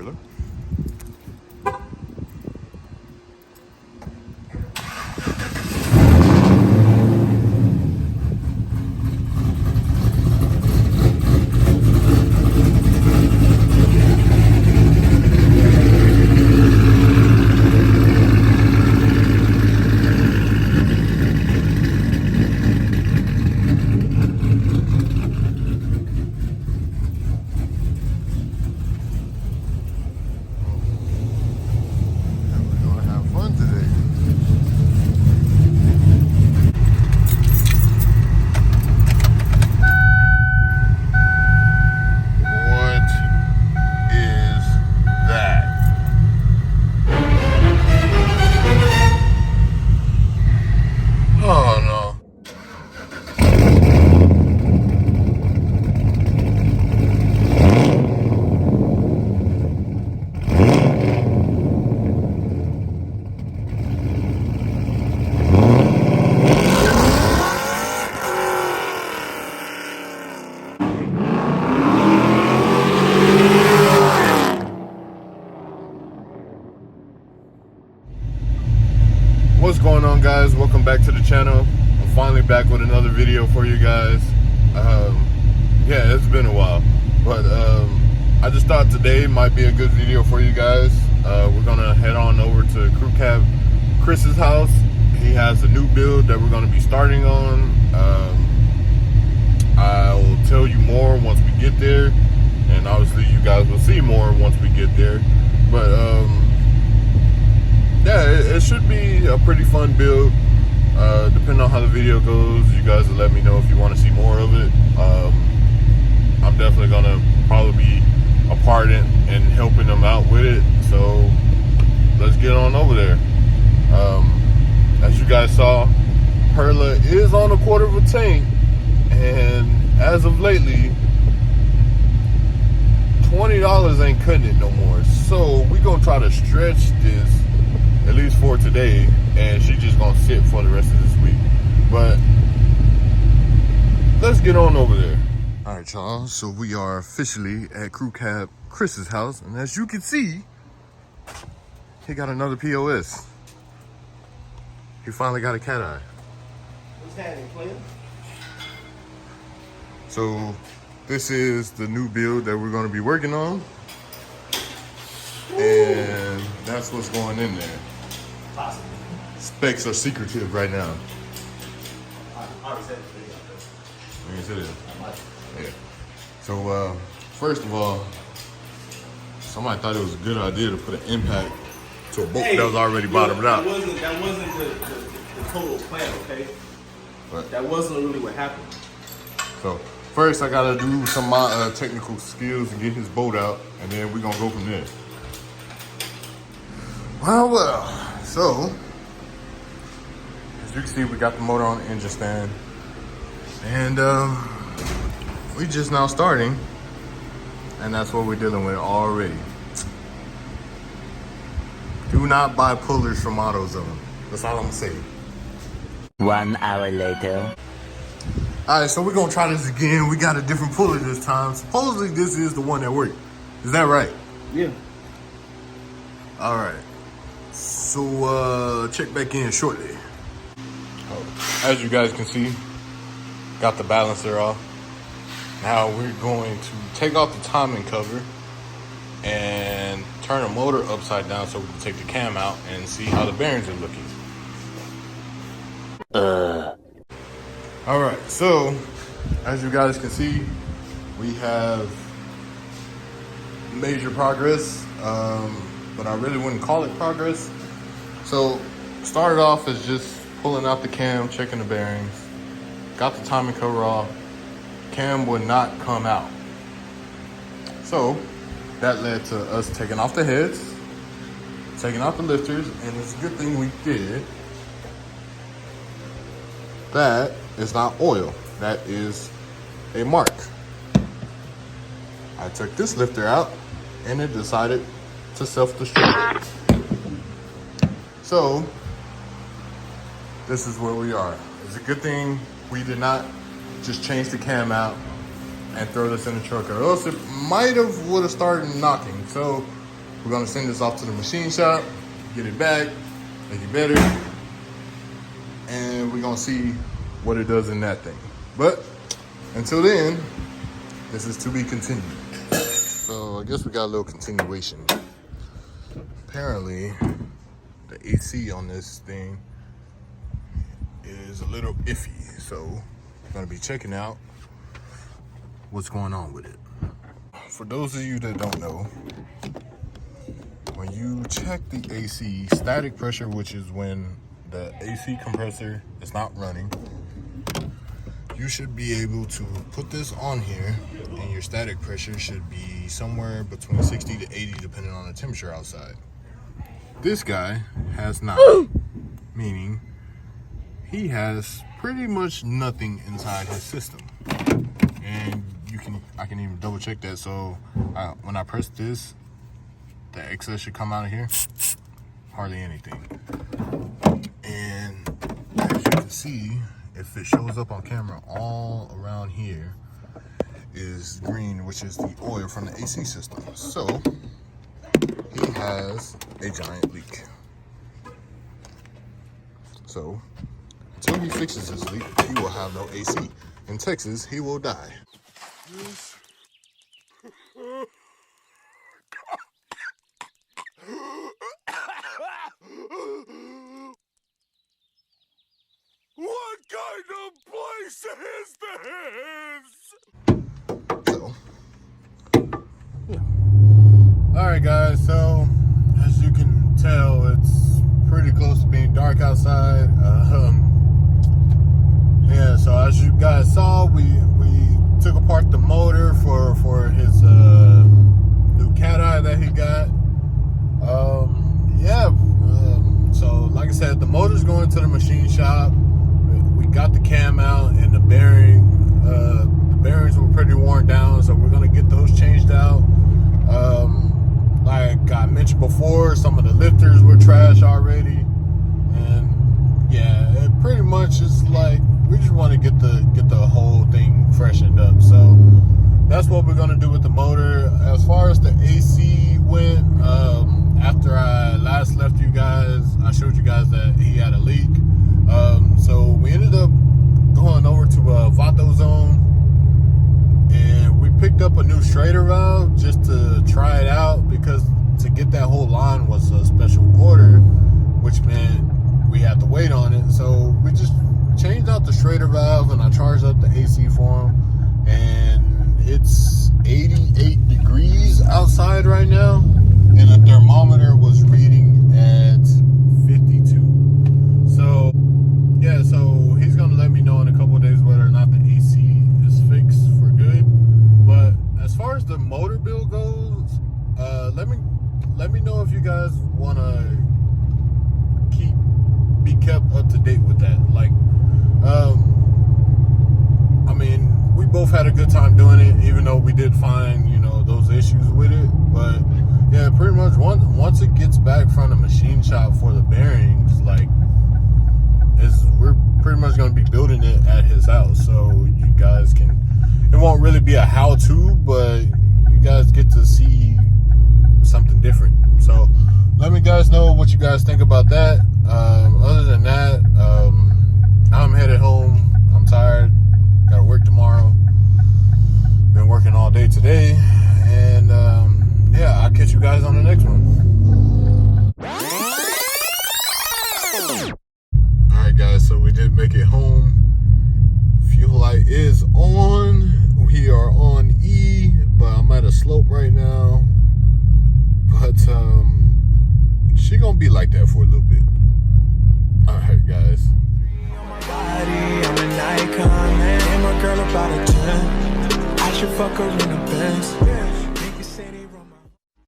Perla. What's going on, guys? Welcome back to the channel. I'm finally back with another video for you guys. Yeah, it's been a while, but I just thought today might be a good video for you guys. We're gonna head on over to Crew Cab Chris's house. He has a new build that we're gonna be starting on. I'll tell you more once we get there, and obviously you guys will see more once we get there. But yeah, it should be a pretty fun build. Depending on how the video goes, you guys will let me know if you want to see more of it. I'm definitely gonna probably be a part in helping them out with it. So let's get on over there. As you guys saw, Perla is on a quarter of a tank, and as of lately, $20 ain't cutting it no more. So we're gonna try to stretch this at least for today, and she's just gonna sit for the rest of this week. But let's get on over there. All right, y'all, so we are officially at Crew Cab Chris's house, and as you can see, he got another POS. He finally got a cat eye. What's happening, player? So this is the new build that we're gonna be working on, and that's what's going in there. Possible. Specs are secretive right now. I already said the video out there. You said it. I might. Yeah. So first of all, somebody thought it was a good idea to put an impact to a boat that was already bottomed out. That wasn't the total plan, okay? But, that wasn't really what happened. so first I gotta do some of my technical skills and get his boat out, and then we're gonna go from there. Well, so as you can see, we got the motor on the engine stand, and we just now starting, and that's what we're dealing with already. Do not buy pullers from AutoZone. That's all I'm gonna say. 1 hour later. All right, so we're gonna try this again. We got a different puller this time. Supposedly this is the one that worked. Is that right? Yeah. All right. So check back in shortly. As you guys can see, got the balancer off. Now we're going to take off the timing cover and turn the motor upside down so we can take the cam out and see how the bearings are looking. All right, so as you guys can see, we have major progress, but I really wouldn't call it progress. So started off as just pulling out the cam, checking the bearings, got the timing cover off, cam would not come out. So that led to us taking off the heads, taking out the lifters, and it's a good thing we did. That is not oil, that is a mark. I took this lifter out and it decided to self-destruct. So this is where we are. It's a good thing we did not just change the cam out and throw this in the truck, or else it might have would have started knocking. So We're gonna send this off to the machine shop, get it back, make it better, and we're gonna see what it does in that thing. But until then, this is to be continued. So I guess we got a little continuation. Apparently, the AC on this thing is a little iffy, so I'm gonna be checking out what's going on with it. For those of you that don't know, when you check the AC, static pressure, which is when the AC compressor is not running, you should be able to put this on here and your static pressure should be somewhere between 60 to 80 depending on the temperature outside. This guy has not, meaning he has pretty much nothing inside his system. And I can even double check that. So when I press this, the excess should come out of here. Hardly anything. And as you can see, if it shows up on camera, all around here is green, which is the oil from the AC system. So he has a giant leak. So until he fixes his leak, he will have no AC. In Texas, he will die. What kind of place is this? So, yeah. Alright guys, so as you can tell, it's pretty close to being dark outside. Yeah, so as you guys saw, we took apart the motor for his new cat eye that he got. So like I said, the motor's going to the machine shop. We got the cam out and the bearings were pretty worn down, so we're gonna get those changed out. Like I mentioned before, some of the lifters were trash already, and yeah, it pretty much is like we just want to get the whole thing freshened up. So that's what we're gonna do with the motor. As far as the AC went, after I last left you guys, I showed you guys that he had a leak. So we ended up going over to Vato Zone, and we picked up a new Schrader valve just to try it out, because to get that whole line was a special order, which meant we had to wait on it. So we just changed out the Schrader valve and I charged up the AC for him, and it's 88 degrees outside right now, and the thermometer was reading at 52. So yeah, so he's gonna let me know in a couple of days whether or not the AC is fixed for good. But as far as the motor build goes, let me know if you guys wanna be kept up to date with that. Like, I mean, we both had a good time doing it, even though we did find, those issues with it. But yeah, pretty much once it gets back from the machine shop for the bearings, like, we're pretty much going to be building it at his house, so you guys it won't really be a how-to, but you guys get to see something different. So let me guys know what you guys think about that. Other than that, I'm headed home. I'm tired, gotta work tomorrow, been working all day today, and yeah, I'll catch you guys on the next one. Alright guys, so we did make it home. Fuel light is on. We are on E, but I'm at a slope right now. But she gonna be like that for a little bit. Alright guys. I'm an icon, man. I'm a girl about a 10. I should fuck her in the Benz.